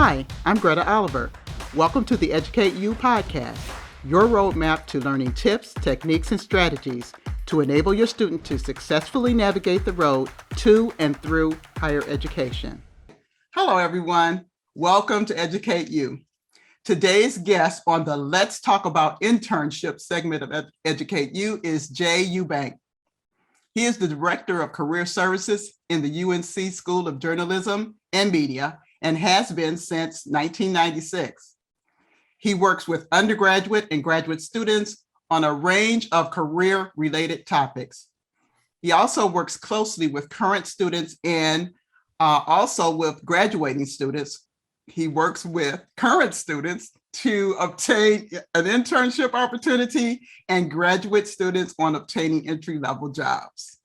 Hi, I'm Greta Oliver. Welcome to the EducateU podcast, your roadmap to learning tips, techniques, and strategies to enable your student to successfully navigate the road to and through higher education. Hello, everyone. Welcome to EducateU. Today's guest on the Let's Talk About Internships segment of EducateU is Jay Eubank. He is the Director of Career Services in the UNC School of Journalism and Media and has been since 1996. He works with undergraduate and graduate students on a range of career-related topics. He also works closely with current students and also with graduating students. He works with current students to obtain an internship opportunity and graduate students on obtaining entry-level jobs.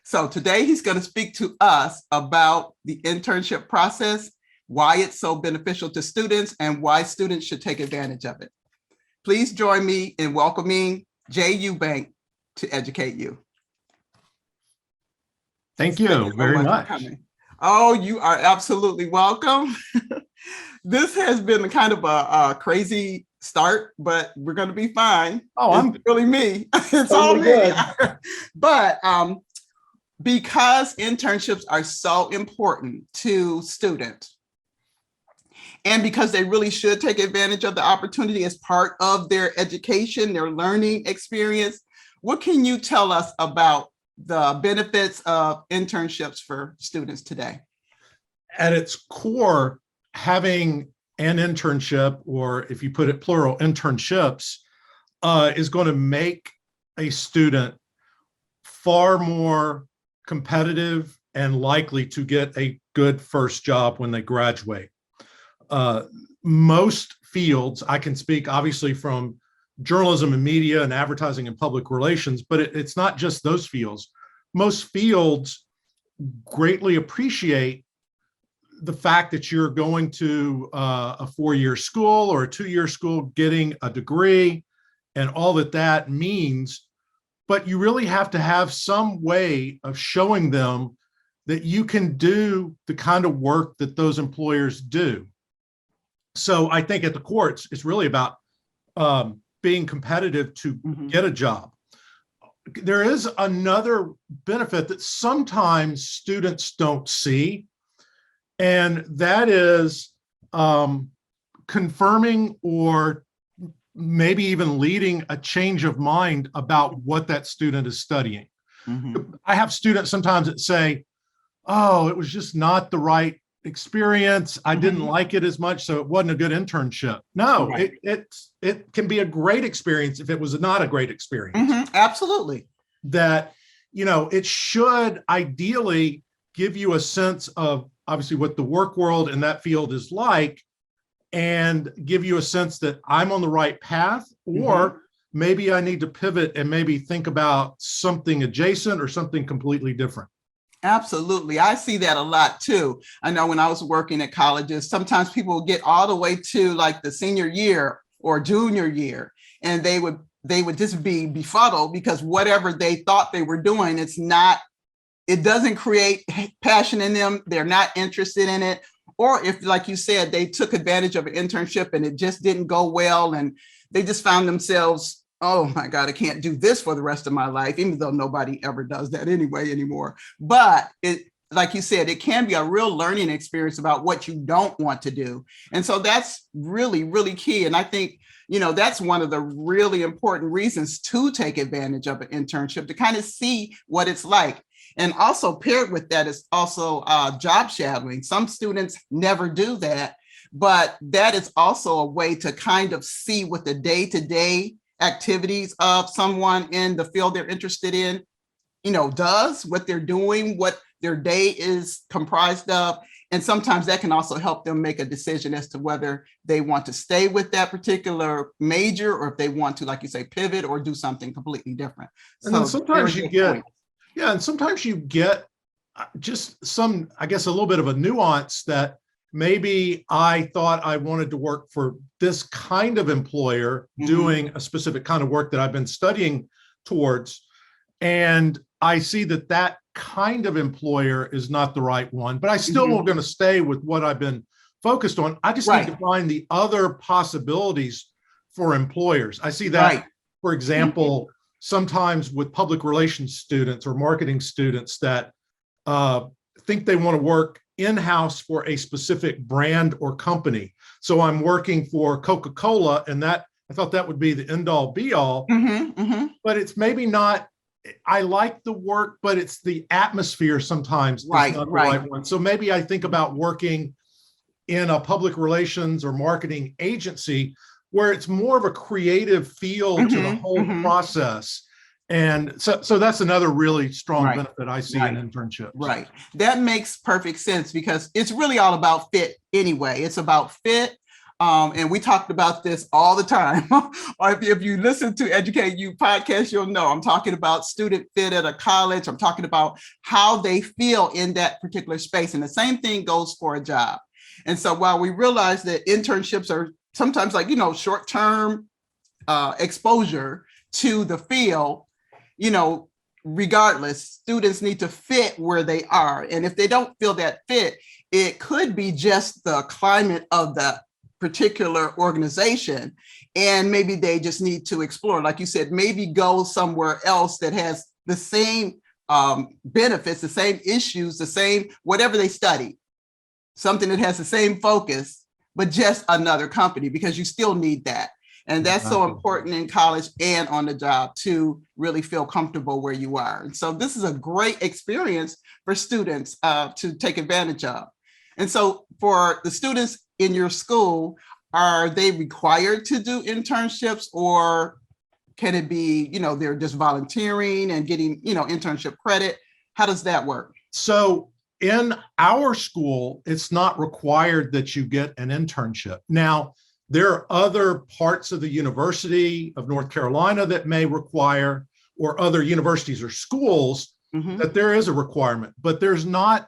So today he's going to speak to us about the internship process, why it's so beneficial to students, and why students should take advantage of it. Please join me in welcoming Jay Eubank to EducateU. Thank you very much. Oh, you are absolutely welcome. This has been kind of a crazy start, but we're going to be fine. It's really me. It's all me. But because internships are so important to students, and because they really should take advantage of the opportunity as part of their education, their learning experience, what can you tell us about the benefits of internships for students today? At its core, having an internship, or if you put it plural, internships, is going to make a student far more competitive and likely to get a good first job when they graduate. Most fields, I can speak obviously from journalism and media and advertising and public relations, but it's not just those fields. Most fields greatly appreciate the fact that you're going to a 4-year school or a 2-year school, getting a degree and all that means, but you really have to have some way of showing them that you can do the kind of work that those employers do. So I think at the core, it's really about being competitive to get a job. There is another benefit that sometimes students don't see, and that is confirming or maybe even leading a change of mind about what that student is studying. I have students sometimes that say, oh, it was just not the right experience. I didn't like it as much, so it wasn't a good internship. No, right. It can be a great experience if it was not a great experience. Absolutely. That, it should ideally give you a sense of obviously what the work world in that field is like, and give you a sense that I'm on the right path, or maybe I need to pivot and maybe think about something adjacent or something completely different. Absolutely. I see that a lot too. I know when I was working at colleges, sometimes people would get all the way to like the senior year or junior year, and they would just be befuddled because whatever they thought they were doing, it doesn't create passion in them. They're not interested in it. Or if, like you said, they took advantage of an internship and it just didn't go well, and they just found themselves, oh my God, I can't do this for the rest of my life, even though nobody ever does that anymore. But like you said, it can be a real learning experience about what you don't want to do. And so that's really, really key. And I think, that's one of the really important reasons to take advantage of an internship, to kind of see what it's like. And also paired with that is also job shadowing. Some students never do that, but that is also a way to kind of see what the day-to-day activities of someone in the field they're interested in, does, what they're doing, what their day is comprised of. And sometimes that can also help them make a decision as to whether they want to stay with that particular major, or if they want to, like you say, pivot or do something completely different. And then sometimes you get, and sometimes you get just some, I guess, a little bit of a nuance that maybe I thought I wanted to work for this kind of employer doing a specific kind of work that I've been studying towards. And I see that kind of employer is not the right one, but I still am going to stay with what I've been focused on. I just need to find the other possibilities for employers. I see that, for example, sometimes with public relations students or marketing students that think they want to work in-house for a specific brand or company. So I'm working for Coca-Cola, and that I thought that would be the end-all be-all, but it's maybe not. I like the work, but it's the atmosphere sometimes is not the right one. So maybe I think about working in a public relations or marketing agency where it's more of a creative feel to the whole process. And so that's another really strong benefit I see in internships. Right. That makes perfect sense because it's really all about fit anyway. It's about fit. And we talked about this all the time. Or if you listen to EducateU podcast, you'll know I'm talking about student fit at a college. I'm talking about how they feel in that particular space. And the same thing goes for a job. And so while we realize that internships are sometimes like, short-term exposure to the field, regardless, students need to fit where they are. And if they don't feel that fit, it could be just the climate of the particular organization. And maybe they just need to explore, like you said, maybe go somewhere else that has the same benefits, the same issues, the same, whatever they study, something that has the same focus, but just another company, because you still need that. And that's so important in college and on the job to really feel comfortable where you are. And so this is a great experience for students to take advantage of. And so for the students in your school, are they required to do internships, or can it be, they're just volunteering and getting, internship credit? How does that work? So in our school, it's not required that you get an internship. Now, there are other parts of the University of North Carolina that may require, or other universities or schools that there is a requirement, but there's not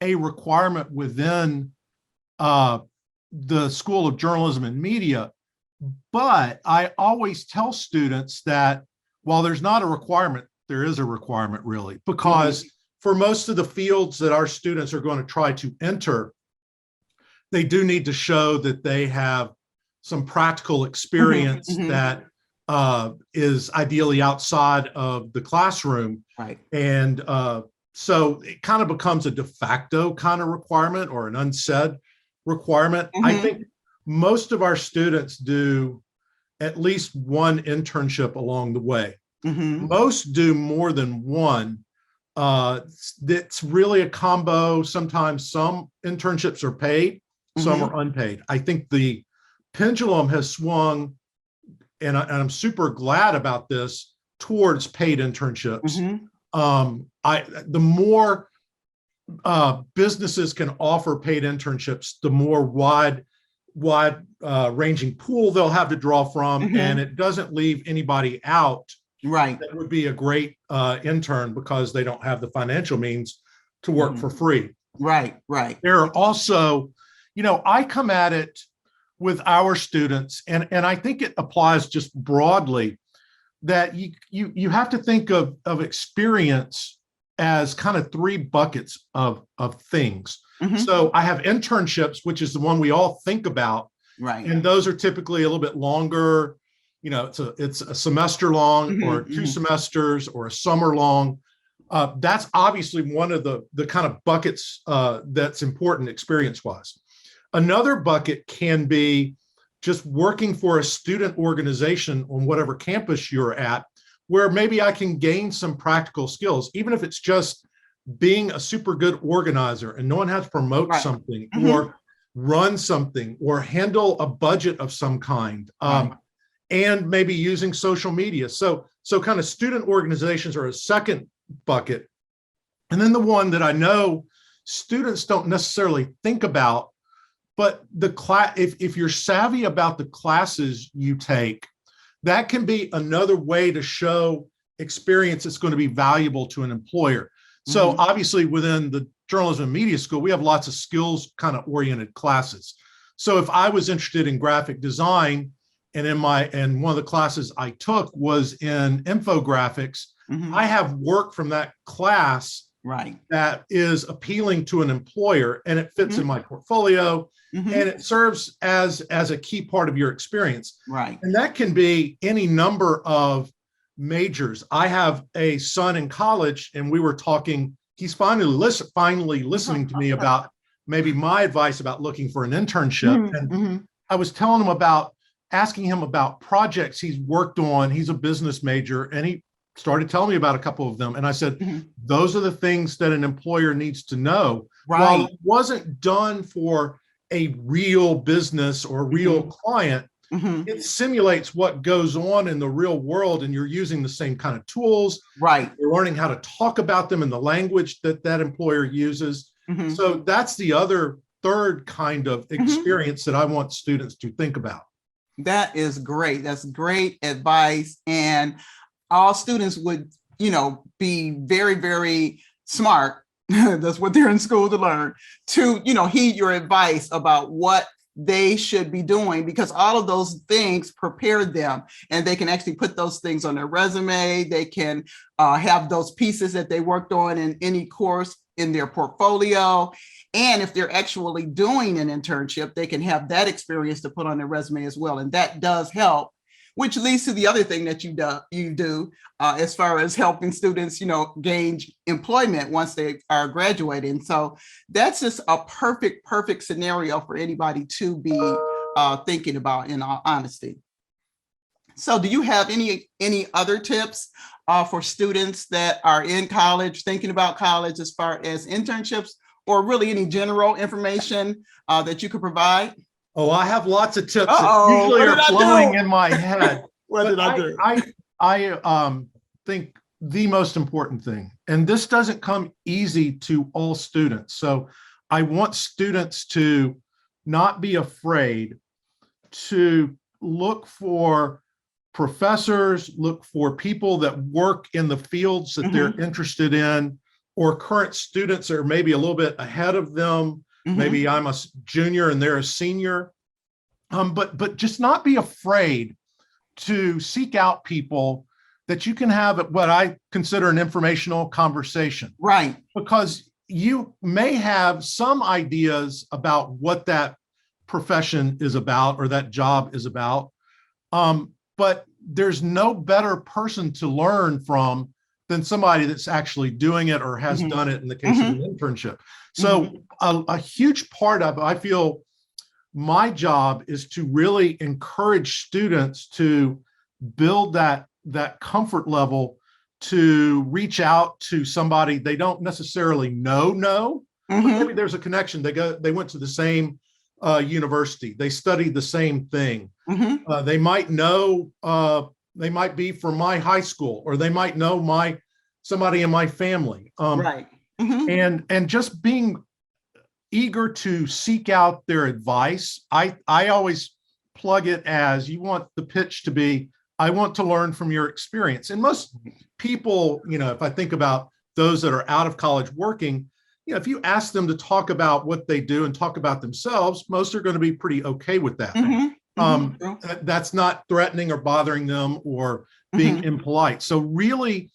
a requirement within the School of Journalism and Media. But I always tell students that while there's not a requirement, there is a requirement really, because for most of the fields that our students are going to try to enter, they do need to show that they have some practical experience that is ideally outside of the classroom. And so it kind of becomes a de facto kind of requirement or an unsaid requirement. I think most of our students do at least one internship along the way. Most do more than one. It's really a combo. Sometimes some internships are paid, some are unpaid. I think the pendulum has swung, and I'm super glad about this, towards paid internships. The more businesses can offer paid internships, the more wide ranging pool they'll have to draw from, and it doesn't leave anybody out. That would be a great intern because they don't have the financial means to work for free. There are also, I come at it with our students, and I think it applies just broadly, that you have to think of experience as kind of three buckets of things. So I have internships, which is the one we all think about. And those are typically a little bit longer. It's a semester long or 2 semesters or a summer long. That's obviously one of the kind of buckets that's important experience-wise. Another bucket can be just working for a student organization on whatever campus you're at, where maybe I can gain some practical skills, even if it's just being a super good organizer and knowing how to promote something or run something or handle a budget of some kind, and maybe using social media. So kind of student organizations are a second bucket. And then the one that I know students don't necessarily think about, but if you're savvy about the classes you take, that can be another way to show experience that's going to be valuable to an employer. So obviously within the journalism and media school, we have lots of skills kind of oriented classes. So if I was interested in graphic design, and one of the classes I took was in infographics, I have work from that class Right. that is appealing to an employer, and it fits in my portfolio, and it serves as a key part of your experience. Right. And that can be any number of majors. I have a son in college, and we were talking, he's finally listening to me about maybe my advice about looking for an internship. And I was telling him about asking him about projects he's worked on. He's a business major, and he started telling me about a couple of them. And I said, those are the things that an employer needs to know. Right. While it wasn't done for a real business or real client, it simulates what goes on in the real world, and you're using the same kind of tools. Right. You're learning how to talk about them in the language that that employer uses. So that's the other third kind of experience that I want students to think about. That is great. That's great advice. And all students would, be very, very smart. That's what they're in school to learn, to, heed your advice about what they should be doing, because all of those things prepare them, and they can actually put those things on their resume. They can have those pieces that they worked on in any course in their portfolio. And if they're actually doing an internship, they can have that experience to put on their resume as well. And that does help, which leads to the other thing that you do as far as helping students, gain employment once they are graduating. So that's just a perfect scenario for anybody to be thinking about, in all honesty. So do you have any other tips for students that are in college, thinking about college, as far as internships, or really any general information that you could provide? Oh, I have lots of tips that usually are flowing in my head. What did I do? I think the most important thing, and this doesn't come easy to all students, so I want students to not be afraid to look for professors, look for people that work in the fields that they're interested in, or current students that are maybe a little bit ahead of them. Maybe I'm a junior and they're a senior, but just not be afraid to seek out people that you can have what I consider an informational conversation. Right. Because you may have some ideas about what that profession is about or that job is about, but there's no better person to learn from than somebody that's actually doing it or has done it in the case of an internship. So a huge part of, I feel, my job is to really encourage students to build that comfort level to reach out to somebody they don't necessarily know, but maybe there's a connection. They went to the same university, they studied the same thing. They might know, they might be from my high school, or they might know somebody in my family. Right. And just being eager to seek out their advice. I always plug it as, you want the pitch to be, I want to learn from your experience. And most people, if I think about those that are out of college working, if you ask them to talk about what they do and talk about themselves, most are going to be pretty okay with that. That's not threatening or bothering them or being impolite. So really,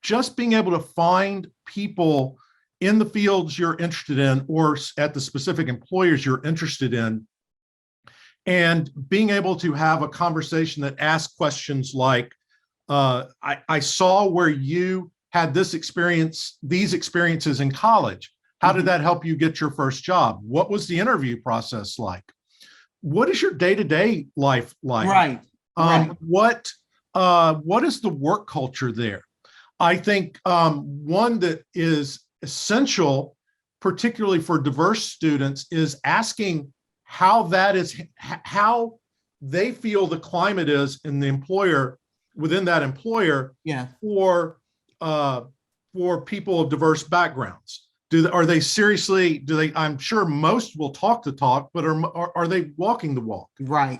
just being able to find people in the fields you're interested in, or at the specific employers you're interested in, and being able to have a conversation that asks questions like, I saw where you had these experiences in college. How did that help you get your first job? What was the interview process like? What is your day-to-day life like? Right. What is the work culture there? I think one that is essential, particularly for diverse students, is asking how they feel the climate is in the employer, within that employer, for people of diverse backgrounds. Are they seriously, I'm sure most will talk the talk, but are they walking the walk? Right.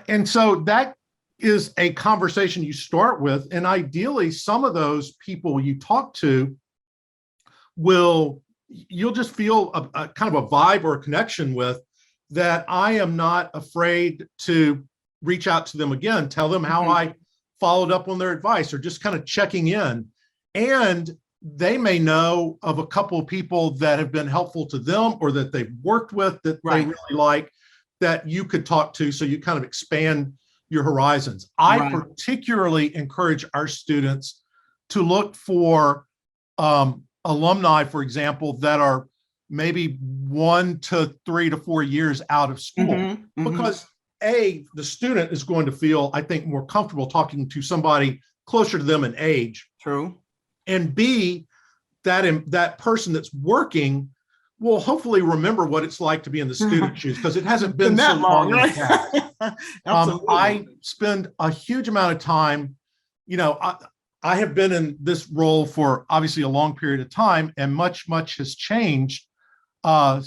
And so that is a conversation you start with, and ideally some of those people you talk to you'll just feel a kind of a vibe or a connection with, that I am not afraid to reach out to them again, tell them how I followed up on their advice, or just kind of checking in. And they may know of a couple of people that have been helpful to them or that they've worked with that they really like that you could talk to. So you kind of expand your horizons. I particularly encourage our students to look for alumni, for example, that are maybe 1 to 3 to 4 years out of school, because A, the student is going to feel, I think, more comfortable talking to somebody closer to them in age. True. And B, that person that's working will hopefully remember what it's like to be in the student shoes, because it hasn't been so long. Right? I spend a huge amount of time, I have been in this role for obviously a long period of time, and much has changed. A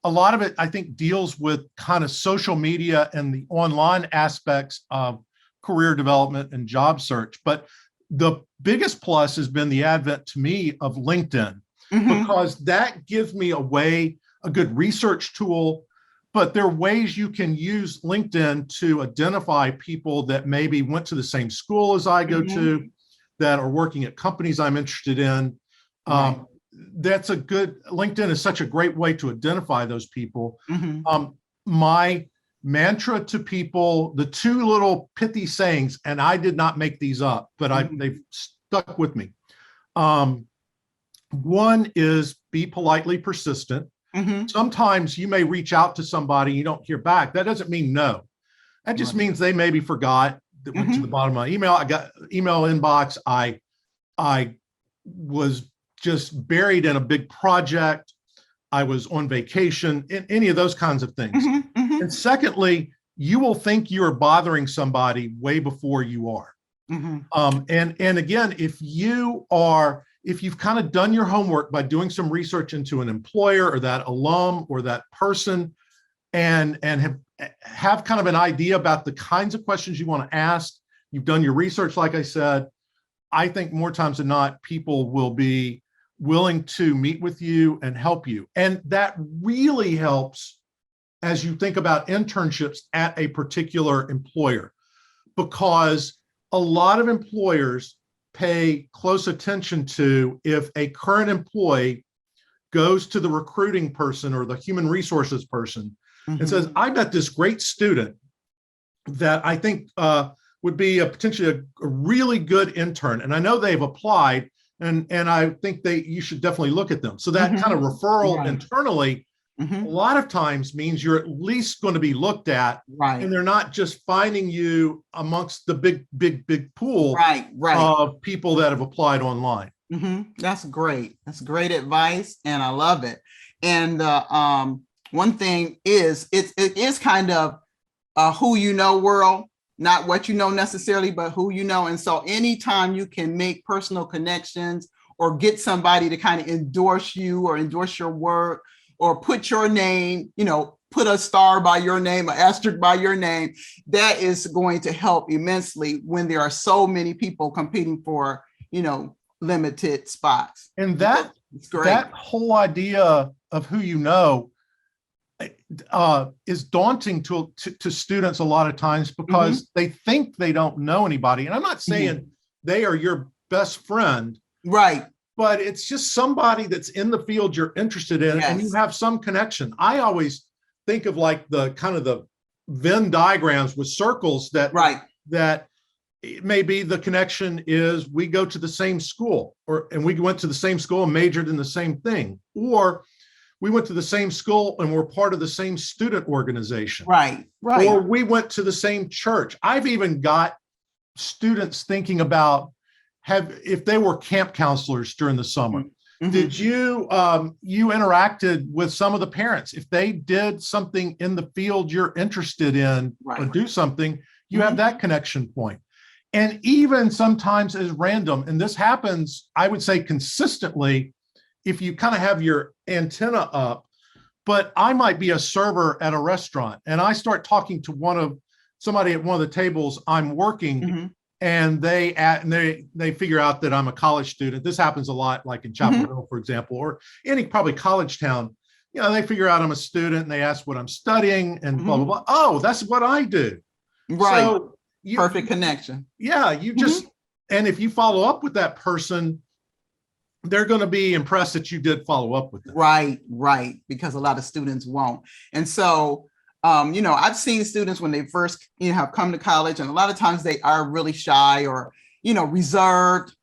lot of it, I think, deals with kind of social media and the online aspects of career development and job search. But the biggest plus has been the advent to me of LinkedIn, because that gives me a good research tool. But there are ways you can use LinkedIn to identify people that maybe went to the same school as I go to, that are working at companies I'm interested in. LinkedIn is such a great way to identify those people. My mantra to people, the 2 little pithy sayings, and I did not make these up, but they've stuck with me. One is be politely persistent. Sometimes you may reach out to somebody, you don't hear back. That doesn't mean no. That just means they maybe forgot, that went to the bottom of my email. I got email inbox. I was just buried in a big project. I was on vacation, any of those kinds of things. And secondly, you will think you are bothering somebody way before you are. And again, if you've kind of done your homework by doing some research into an employer or that alum or that person, and have kind of an idea about the kinds of questions you want to ask, you've done your research, like I said, I think more times than not, people will be willing to meet with you and help you. And that really helps as you think about internships at a particular employer, because a lot of employers pay close attention to if a current employee goes to the recruiting person or the human resources person and says, I got this great student that I think would be potentially a really good intern. And I know they've applied, and I think you should definitely look at them. So that kind of referral internally, a lot of times means you're at least going to be looked at, and they're not just finding you amongst the big pool of people that have applied online. That's great. That's great advice, and I love it. And one thing is, it is kind of a who you know world, not what you know necessarily, but who you know. And so anytime you can make personal connections or get somebody to kind of endorse you or endorse your work or put your name, put a star by your name, an asterisk by your name, that is going to help immensely when there are so many people competing for, limited spots. And that whole idea of who you know is daunting to students a lot of times, because they think they don't know anybody. And I'm not saying they are your best friend, but it's just somebody that's in the field you're interested in, and you have some connection. I always think of like the kind of the Venn diagrams with circles that it may be the connection is we go to the same school, and we went to the same school and majored in the same thing, or we went to the same school and we're part of the same student organization. Or we went to the same church. I've even got students thinking about if they were camp counselors during the summer. Did you interacted with some of the parents? If they did something in the field you're interested in or do something, you have that connection point. And even sometimes as random, and this happens, I would say consistently, if you kind of have your antenna up, but I might be a server at a restaurant and I start talking to somebody at one of the tables I'm working, and they figure out that I'm a college student. This happens a lot, like in Chapel Hill, for example, or any probably college town. They figure out I'm a student and they ask what I'm studying and blah, blah, blah. Oh, that's what I do. So perfect connection. Yeah, you just, and if you follow up with that person, they're going to be impressed that you did follow up with them. Right, because a lot of students won't. And so, I've seen students when they first, have come to college, and a lot of times they are really shy or, reserved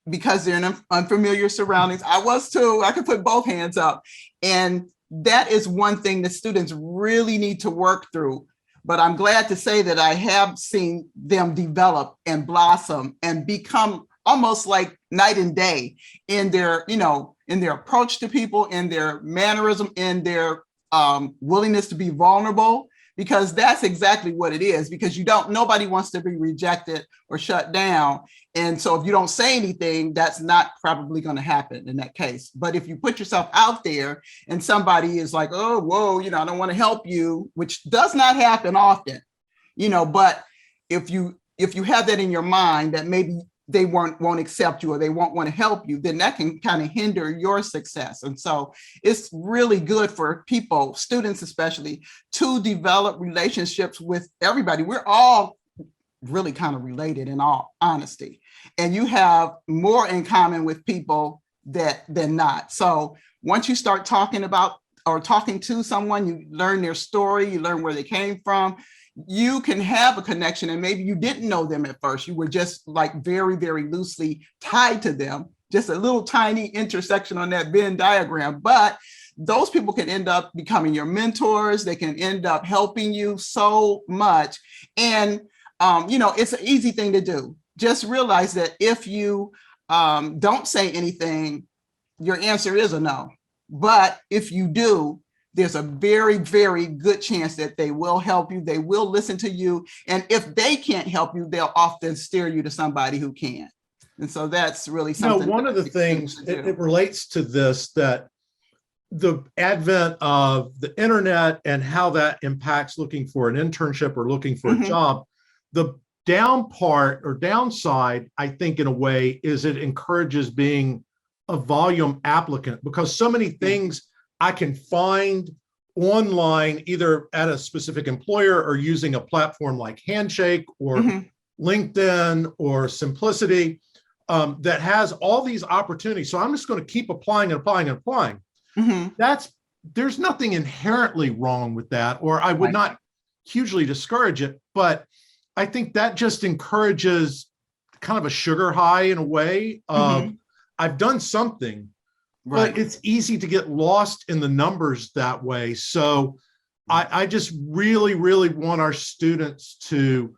because they're in unfamiliar surroundings. I was too. I could put both hands up. And that is one thing that students really need to work through. But I'm glad to say that I have seen them develop and blossom and become almost like night and day in their, in their approach to people, in their mannerism, in their willingness to be vulnerable, because that's exactly what it is. Because nobody wants to be rejected or shut down. And so if you don't say anything, that's not probably going to happen in that case. But if you put yourself out there and somebody is like, oh, whoa, I don't want to help you, which does not happen often, but if you have that in your mind that maybe they won't accept you or they won't want to help you, then that can kind of hinder your success. And so it's really good for people, students especially, to develop relationships with everybody. We're all really kind of related in all honesty. And you have more in common with people than not. So once you start talking about or talking to someone, you learn their story, you learn where they came from, you can have a connection. And maybe you didn't know them at first. You were just like very, very loosely tied to them, just a little tiny intersection on that Venn diagram. But those people can end up becoming your mentors. They can end up helping you so much. And it's an easy thing to do. Just realize that if you don't say anything, your answer is a no. But if you do, there's a very, very good chance that they will help you. They will listen to you. And if they can't help you, they'll often steer you to somebody who can. And so that's really something. One of the things, it relates to this, that the advent of the internet and how that impacts looking for an internship or looking for a job. The downside, I think, in a way, is it encourages being a volume applicant, because so many things I can find online, either at a specific employer or using a platform like Handshake or LinkedIn or Simplicity, that has all these opportunities. So I'm just going to keep applying and applying and applying. There's nothing inherently wrong with that, or I would not hugely discourage it, but I think that just encourages kind of a sugar high in a way of I've done something, but it's easy to get lost in the numbers that way. So I just really, really want our students to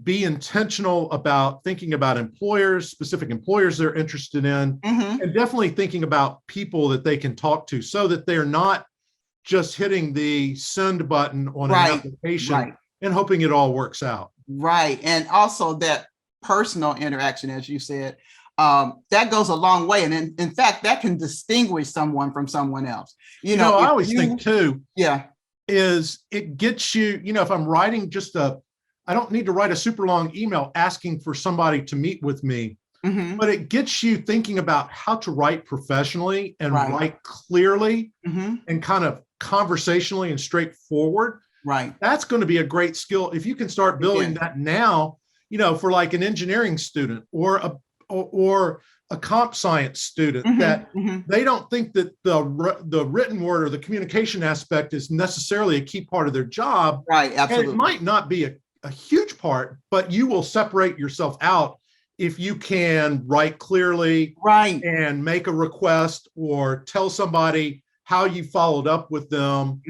be intentional about thinking about employers, specific employers they're interested in, and definitely thinking about people that they can talk to, so that they're not just hitting the send button on an application and hoping it all works out. Right. And also that personal interaction, as you said, that goes a long way. And in fact, that can distinguish someone from someone else. I always think too, is it gets you, if I'm writing I don't need to write a super long email asking for somebody to meet with me, but it gets you thinking about how to write professionally and write clearly and kind of conversationally and straightforward. That's going to be a great skill if you can start building that now, for like an engineering student or a comp science student, that they don't think that the written word or the communication aspect is necessarily a key part of their job. Absolutely. And it might not be a huge part, but you will separate yourself out if you can write clearly and make a request or tell somebody how you followed up with them.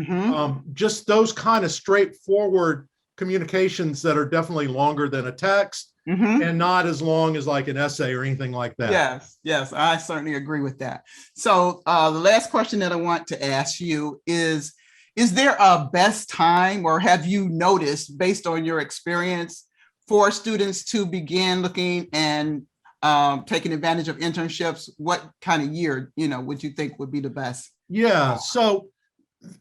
Just those kind of straightforward communications that are definitely longer than a text and not as long as like an essay or anything like that. Yes, I certainly agree with that. So the last question that I want to ask you is there a best time, or have you noticed, based on your experience, for students to begin looking and taking advantage of internships? What kind of year, would you think would be the best? Yeah, so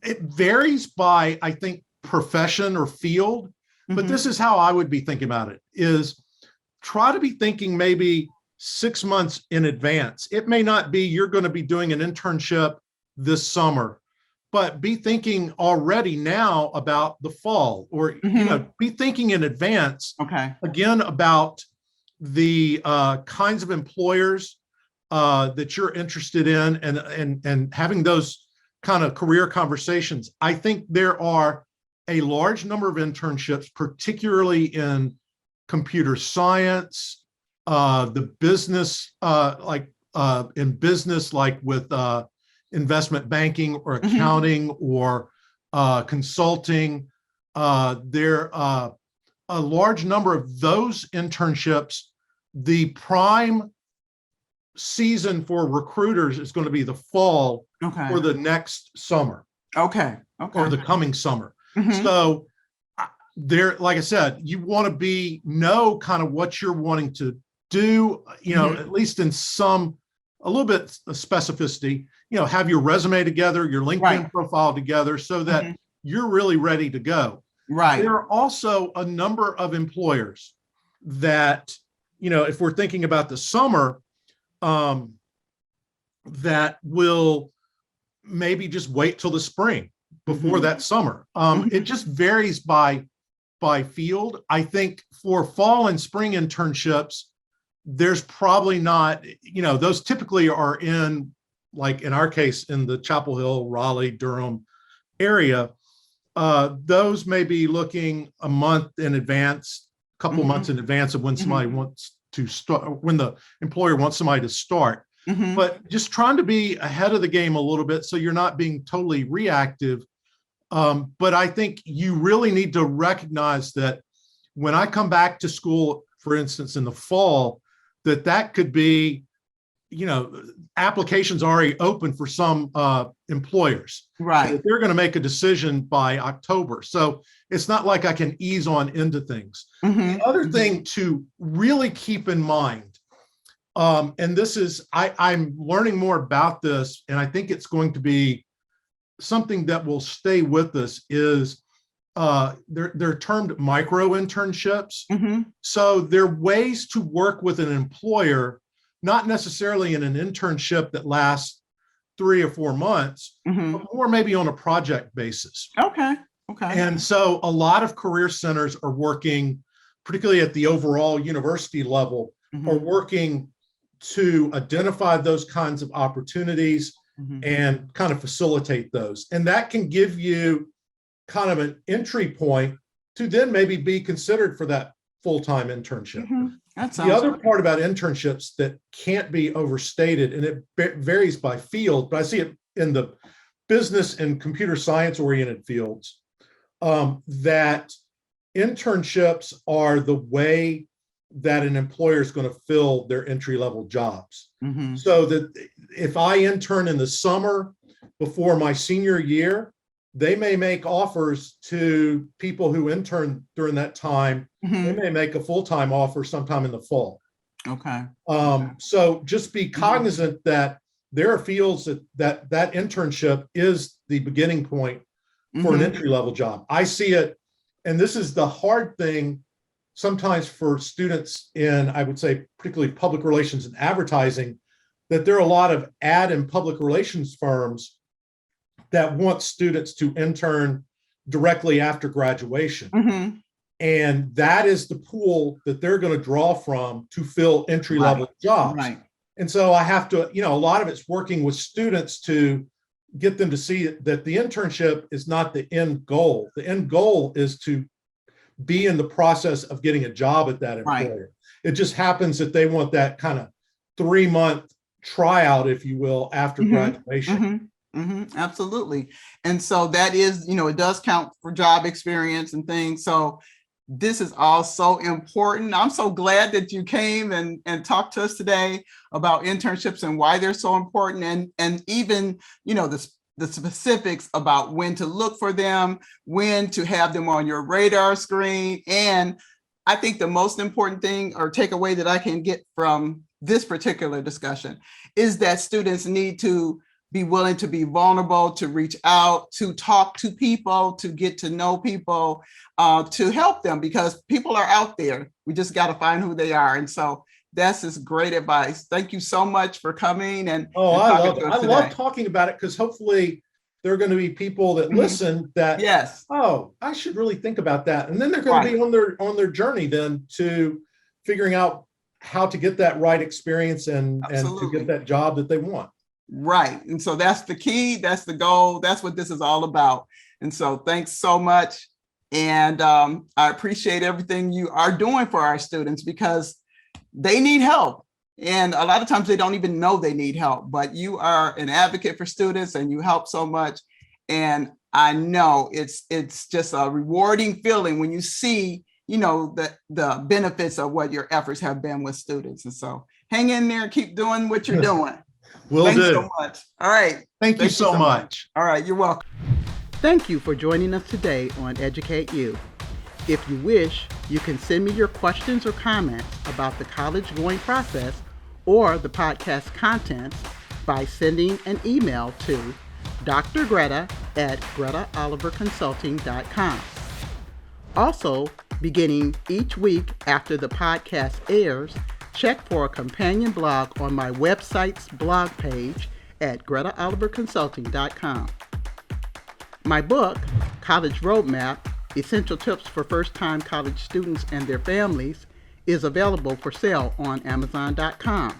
it varies by, I think, profession or field, but this is how I would be thinking about it, is try to be thinking maybe 6 months in advance. It may not be you're going to be doing an internship this summer, but be thinking already now about the fall, or be thinking in advance, again, about the kinds of employers that you're interested in, and having those kind of career conversations. I think there are a large number of internships, particularly in computer science, the business, in business, like with investment banking or accounting or consulting. There a large number of those internships. The prime season for recruiters is going to be the fall or the next summer. Or the coming summer. So there, like I said, you want to know kind of what you're wanting to do, at least in a little bit of specificity, have your resume together, your LinkedIn profile together, so that you're really ready to go. There are also a number of employers that, if we're thinking about the summer, that will maybe just wait till the spring before that summer. It just varies by field. I think for fall and spring internships, there's probably not, those typically are in, like in our case, in the Chapel Hill, Raleigh, Durham area. Those may be looking a month in advance, a couple months in advance of when somebody wants to start, when the employer wants somebody to start. But just trying to be ahead of the game a little bit so you're not being totally reactive. But I think you really need to recognize that when I come back to school, for instance, in the fall, that could be, applications already open for some employers. They're going to make a decision by October. So it's not like I can ease on into things. The other thing to really keep in mind, and this is, I'm learning more about this, and I think it's going to be something that will stay with us, is they're termed micro internships. So they're ways to work with an employer, not necessarily in an internship that lasts 3 or 4 months, but more maybe on a project basis. And so a lot of career centers are working, particularly at the overall university level, are working to identify those kinds of opportunities and kind of facilitate those. And that can give you kind of an entry point to then maybe be considered for that full-time internship. The other part about internships that can't be overstated, and it varies by field, but I see it in the business and computer science oriented fields, that internships are the way that an employer is going to fill their entry-level jobs. So that if I intern in the summer before my senior year, they may make offers to people who intern during that time. They may make a full-time offer sometime in the fall. So just be cognizant that there are fields that internship is the beginning point for an entry-level job. I see it, and this is the hard thing sometimes for students in, I would say, particularly public relations and advertising, that there are a lot of ad and public relations firms that want students to intern directly after graduation. And that is the pool that they're going to draw from to fill entry-level jobs. And so I have to, a lot of it's working with students to get them to see that the internship is not the end goal. The end goal is to be in the process of getting a job at that employer. It just happens that they want that kind of 3-month tryout, if you will, after graduation. Absolutely. And so that is, it does count for job experience and things. So this is all so important. I'm so glad that you came and talked to us today about internships and why they're so important, and even, the specifics about when to look for them, when to have them on your radar screen. And I think the most important thing or takeaway that I can get from this particular discussion is that students need to be willing to be vulnerable, to reach out, to talk to people, to get to know people, to help them, because people are out there. We just got to find who they are. And so that's just great advice. Thank you so much for coming. And I love it. I love talking about it, because hopefully there are going to be people that listen that, I should really think about that. And then they're going to be on their journey then to figuring out how to get that right experience and to Absolutely. get that job that they want. Right. And so that's the key. That's the goal. That's what this is all about. And so thanks so much. And I appreciate everything you are doing for our students because they need help. And a lot of times they don't even know they need help, but you are an advocate for students and you help so much. And I know it's just a rewarding feeling when you see, you know, the benefits of what your efforts have been with students. And so hang in there, keep doing what you're doing. Will do. Thanks so much. All right. Thank you so much. All right, you're welcome. Thank you for joining us today on EducateU. If you wish, you can send me your questions or comments about the college going process or the podcast contents by sending an email to Dr. Greta at GretaOliverConsulting.com. Also, beginning each week after the podcast airs, check for a companion blog on my website's blog page at GretaOliverConsulting.com. My book, College Roadmap, Essential Tips for First-Time College Students and Their Families, is available for sale on Amazon.com.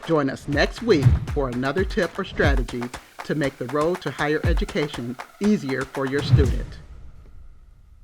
Join us next week for another tip or strategy to make the road to higher education easier for your student.